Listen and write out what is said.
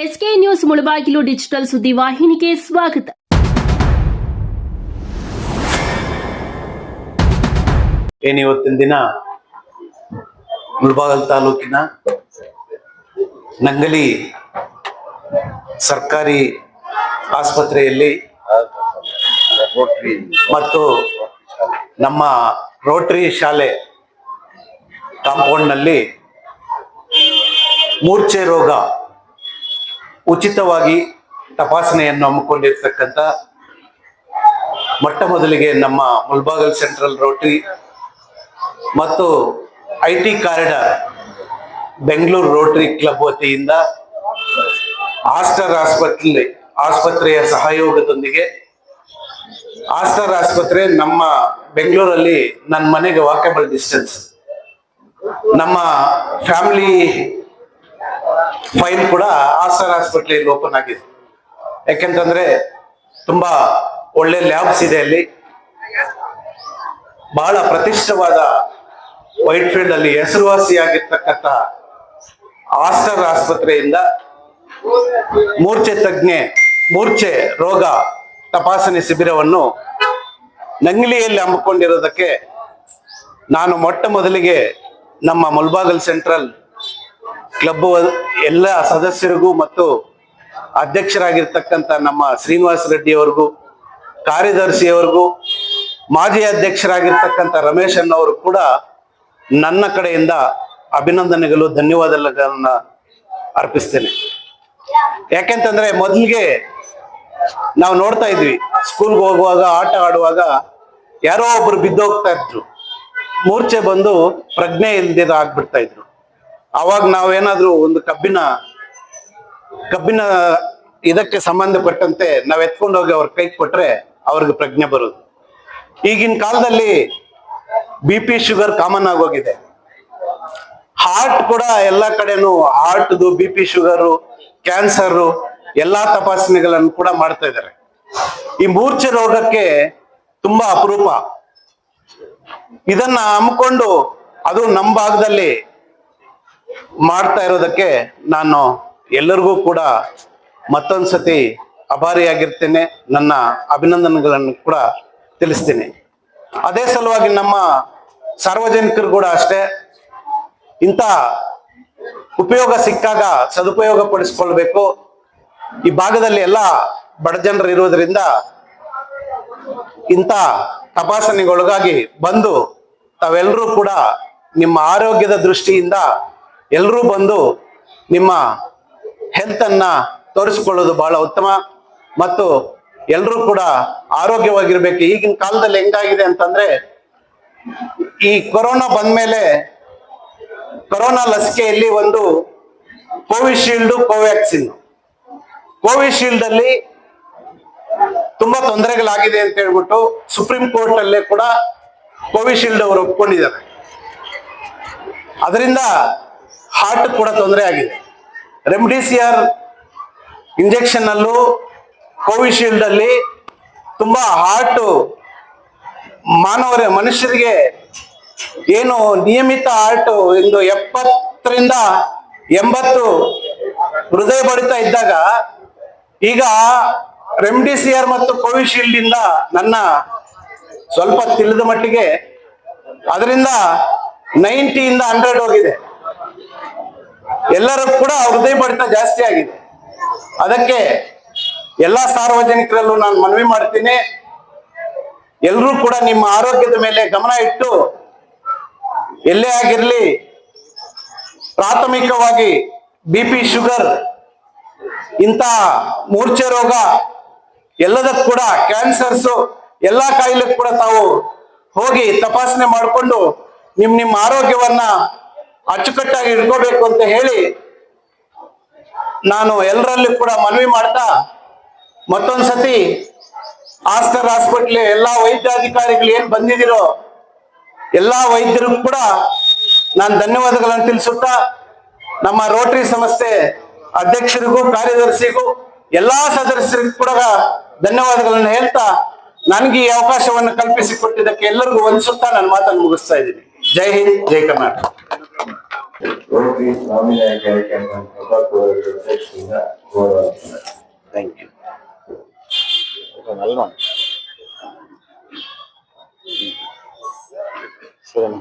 SK news Mulbagal digital ಸುದ್ದಿವಾಹಿನಿಗೆ ಸ್ವಾಗತ. ಇವತ್ತಿನ ದಿನ ಮುಳಬಾಗಿಲು ತಾಲೂಕಿನ ನಂಗಲಿ ಸರ್ಕಾರಿ ಆಸ್ಪತ್ರೆಯಲ್ಲಿ ಮತ್ತು ನಮ್ಮ ರೋಟರಿ ಶಾಲೆ ಕಾಂಪೌಂಡ್ನಲ್ಲಿ ಮೂರ್ಛೆ ರೋಗ ಉಚಿತವಾಗಿ ತಪಾಸಣೆಯನ್ನು ಹಮ್ಮಿಕೊಂಡಿರ್ತಕ್ಕಂಥ ಮೊಟ್ಟ ಮೊದಲಿಗೆ ನಮ್ಮ ಮುಳಬಾಗಿಲು ಸೆಂಟ್ರಲ್ ರೋಟರಿ ಮತ್ತು IT corridor Bengaluru Rotary club ವತಿಯಿಂದ ಆಸ್ಟರ್ ಆಸ್ಪತ್ರೆಯ ಸಹಯೋಗದೊಂದಿಗೆ ಆಸ್ಟರ್ ಆಸ್ಪತ್ರೆ ನಮ್ಮ ಬೆಂಗಳೂರಲ್ಲಿ ನನ್ನ ಮನೆಗೆ ವಾಕೇಬಲ್ ಡಿಸ್ಟೆನ್ಸ್. ನಮ್ಮ ಫ್ಯಾಮಿಲಿ ಫೈಲ್ ಕೂಡ ಆಸ್ಟರ್ ಆಸ್ಪತ್ರೆಯಲ್ಲಿ ಓಪನ್ ಆಗಿದೆ. ಯಾಕೆಂತಂದ್ರೆ ತುಂಬಾ ಒಳ್ಳೆ ಲ್ಯಾಬ್ಸ್ ಇದೆ ಅಲ್ಲಿ. ಬಹಳ ಪ್ರತಿಷ್ಠವಾದ ವೈಟ್ ಫೀಲ್ಡ್ ಅಲ್ಲಿ ಹೆಸರುವಾಸಿಯಾಗಿರ್ತಕ್ಕಂಥ ಆಸ್ಟರ್ ಆಸ್ಪತ್ರೆಯಿಂದ ಮೂರ್ಛೆ ರೋಗ ತಪಾಸಣೆ ಶಿಬಿರವನ್ನು ನಂಗ್ಲಿಯಲ್ಲಿ ಹಮ್ಮಿಕೊಂಡಿರೋದಕ್ಕೆ ನಾನು ಮೊಟ್ಟ ಮೊದಲಿಗೆ ನಮ್ಮ ಮುಳಬಾಗಿಲು ಸೆಂಟ್ರಲ್ ಕ್ಲಬ್ ಎಲ್ಲ ಸದಸ್ಯರಿಗೂ ಮತ್ತು ಅಧ್ಯಕ್ಷರಾಗಿರ್ತಕ್ಕಂಥ ನಮ್ಮ ಶ್ರೀನಿವಾಸ ರೆಡ್ಡಿ ಅವರಿಗೂ, ಕಾರ್ಯದರ್ಶಿಯವರಿಗೂ, ಮಾಜಿ ಅಧ್ಯಕ್ಷರಾಗಿರ್ತಕ್ಕಂಥ ರಮೇಶ್ ಅನ್ನವರು ಕೂಡ ನನ್ನ ಕಡೆಯಿಂದ ಅಭಿನಂದನೆಗಳು, ಧನ್ಯವಾದಗಳನ್ನ ಅರ್ಪಿಸ್ತೇನೆ. ಯಾಕೆಂತಂದ್ರೆ ಮೊದಲಿಗೆ ನಾವು ನೋಡ್ತಾ ಇದ್ವಿ, ಸ್ಕೂಲ್ಗೆ ಹೋಗುವಾಗ, ಆಟ ಆಡುವಾಗ ಯಾರೋ ಒಬ್ರು ಬಿದ್ದೋಗ್ತಾ ಇದ್ರು, ಮೂರ್ಛೆ ಬಂದು ಪ್ರಜ್ಞೆ ಇಲ್ದಿರ ಆಗ್ಬಿಡ್ತಾ ಇದ್ರು. ಅವಾಗ ನಾವೇನಾದ್ರೂ ಒಂದು ಕಬ್ಬಿನ ಇದಕ್ಕೆ ಸಂಬಂಧಪಟ್ಟಂತೆ ನಾವ್ ಎತ್ಕೊಂಡು ಹೋಗಿ ಅವ್ರ ಕೈ ಕೊಟ್ರೆ ಅವ್ರಿಗೆ ಪ್ರಜ್ಞೆ ಬರೋದು. ಈಗಿನ ಕಾಲದಲ್ಲಿ BP ಶುಗರ್ ಕಾಮನ್ ಆಗೋಗಿದೆ. ಹಾರ್ಟ್ ಕೂಡ ಎಲ್ಲ ಕಡೆನೂ ಹಾರ್ಟ್ದು, BP ಶುಗರು, ಕ್ಯಾನ್ಸರ್ ಎಲ್ಲಾ ತಪಾಸಣೆಗಳನ್ನು ಕೂಡ ಮಾಡ್ತಾ ಇದ್ದಾರೆ. ಈ ಮೂರ್ಛೆ ರೋಗಕ್ಕೆ ತುಂಬಾ ಅಪರೂಪ. ಇದನ್ನ ಹಮ್ಮಿಕೊಂಡು ಅದು ನಮ್ಮ ಭಾಗದಲ್ಲಿ ಮಾಡ್ತಾ ಇರೋದಕ್ಕೆ ನಾನು ಎಲ್ಲರಿಗೂ ಕೂಡ ಮತ್ತೊಂದ್ಸತಿ ಆಭಾರಿಯಾಗಿರ್ತೇನೆ. ನನ್ನ ಅಭಿನಂದನೆಗಳನ್ನು ಕೂಡ ತಿಳಿಸ್ತೇನೆ. ಅದೇ ಸಲುವಾಗಿ ನಮ್ಮ ಸಾರ್ವಜನಿಕರು ಕೂಡ ಅಷ್ಟೇ, ಇಂಥ ಉಪಯೋಗ ಸಿಕ್ಕಾಗ ಸದುಪಯೋಗ ಪಡಿಸ್ಕೊಳ್ಬೇಕು. ಈ ಭಾಗದಲ್ಲಿ ಎಲ್ಲ ಬಡ ಜನರು ಇರೋದ್ರಿಂದ ಇಂಥ ತಪಾಸಣೆಗೊಳಗಾಗಿ ಬಂದು ತಾವೆಲ್ಲರೂ ಕೂಡ ನಿಮ್ಮ ಆರೋಗ್ಯದ ದೃಷ್ಟಿಯಿಂದ ಎಲ್ಲರೂ ಬಂದು ನಿಮ್ಮ ಹೆಲ್ತ್ ಅನ್ನ ತೋರಿಸ್ಕೊಳ್ಳೋದು ಬಹಳ ಉತ್ತಮ. ಮತ್ತು ಎಲ್ಲರೂ ಕೂಡ ಆರೋಗ್ಯವಾಗಿರ್ಬೇಕು. ಈಗಿನ ಕಾಲದಲ್ಲಿ ಹೆಂಗಾಗಿದೆ ಅಂತಂದ್ರೆ, ಈ ಕೊರೋನಾ ಬಂದ್ಮೇಲೆ ಕೊರೋನಾ ಲಸಿಕೆಯಲ್ಲಿ ಒಂದು ಕೋವಿಶೀಲ್ಡ್, ಕೋವಿಶೀಲ್ಡ್ ಅಲ್ಲಿ ತುಂಬಾ ತೊಂದರೆಗಳಾಗಿದೆ ಅಂತ ಹೇಳ್ಬಿಟ್ಟು ಸುಪ್ರೀಂ ಕೋರ್ಟ್ ಅಲ್ಲೇ ಕೂಡ ಕೋವಿಶೀಲ್ಡ್ ಅವರು ಒಪ್ಕೊಂಡಿದ್ದಾರೆ. ಅದರಿಂದ ಹಾರ್ಟ್ ಕೂಡ ತೊಂದರೆ ಆಗಿದೆ. ರೆಮ್ಡಿಸಿವಿರ್ ಇಂಜೆಕ್ಷನ್ ಅಲ್ಲೂ, ಕೋವಿಶೀಲ್ಡ್ ಅಲ್ಲಿ ತುಂಬಾ ಹಾರ್ಟ್ ಮನುಷ್ಯರಿಗೆ ಏನು ನಿಯಮಿತ ಹಾರ್ಟ್ ಒಂದು 70ರಿಂದ 80 ಹೃದಯ ಬಡಿತ ಇದ್ದಾಗ, ಈಗ ರೆಮ್ಡಿಸಿವಿರ್ ಮತ್ತು ಕೋವಿಶೀಲ್ಡ್ ಇಂದ ನನ್ನ ಸ್ವಲ್ಪ ತಿಳಿದ ಮಟ್ಟಿಗೆ ಅದರಿಂದ 90ಯಿಂದ 100 ಹೋಗಿದೆ. ಎಲ್ಲರೂ ಕೂಡ ಹೃದಯ ಬಡಿತ ಜಾಸ್ತಿ ಆಗಿದೆ. ಅದಕ್ಕೆ ಎಲ್ಲಾ ಸಾರ್ವಜನಿಕರಲ್ಲೂ ನಾನು ಮನವಿ ಮಾಡ್ತೀನಿ, ಎಲ್ಲರೂ ಕೂಡ ನಿಮ್ಮ ಆರೋಗ್ಯದ ಮೇಲೆ ಗಮನ ಇಟ್ಟು, ಎಲ್ಲೇ ಆಗಿರ್ಲಿ ಪ್ರಾಥಮಿಕವಾಗಿ BP ಶುಗರ್, ಇಂಥ ಮೂರ್ಛೆ ರೋಗ, ಎಲ್ಲದಕ್ಕೂ ಕೂಡ ಕ್ಯಾನ್ಸರ್ಸ್, ಎಲ್ಲಾ ಕಾಯಿಲೆ ಕೂಡ ತಾವು ಹೋಗಿ ತಪಾಸಣೆ ಮಾಡಿಕೊಂಡು ನಿಮ್ಮ ಆರೋಗ್ಯವನ್ನ ಅಚ್ಚುಕಟ್ಟಾಗಿ ಇಟ್ಕೋಬೇಕು ಅಂತ ಹೇಳಿ ನಾನು ಎಲ್ಲರಲ್ಲಿ ಕೂಡ ಮನವಿ ಮಾಡ್ತಾ, ಮತ್ತೊಂದ್ಸತಿ ಆಸ್ಟರ್ ಹಾಸ್ಪಿಟ್ಲ್ ಎಲ್ಲಾ ವೈದ್ಯಾಧಿಕಾರಿಗಳು ಏನ್ ಬಂದಿದ್ದೀರೋ ಎಲ್ಲಾ ವೈದ್ಯರಿಗೂ ಕೂಡ ನಾನು ಧನ್ಯವಾದಗಳನ್ನು ತಿಳಿಸುತ್ತಾ, ನಮ್ಮ ರೋಟರಿ ಸಂಸ್ಥೆ ಅಧ್ಯಕ್ಷರಿಗೂ, ಕಾರ್ಯದರ್ಶಿಗೂ, ಎಲ್ಲಾ ಸದಸ್ಯರಿಗೂ ಕೂಡ ಧನ್ಯವಾದಗಳನ್ನು ಹೇಳ್ತಾ, ನನಗೆ ಈ ಅವಕಾಶವನ್ನು ಕಲ್ಪಿಸಿಕೊಟ್ಟಿದ್ದಕ್ಕೆ ಎಲ್ಲರಿಗೂ ವಂದಿಸುತ್ತಾ ನನ್ನ ಮಾತನ್ನು ಮುಗಿಸ್ತಾ ಇದ್ದೀನಿ. ಜೈ ಹಿಂದ್, ಜೈ ಕರ್ನಾಟಕ. ರೋಟರಿ ಸ್ವಾಮಿನಾಯಕ ಕ್ಯಾಂಪನ್ ಪ್ರಭಾಕರ್ ಅಧ್ಯಕ್ಷರಿಂದ ಗೌರವ. Thank you. ಅಲ್ವಾ ಸರಿ.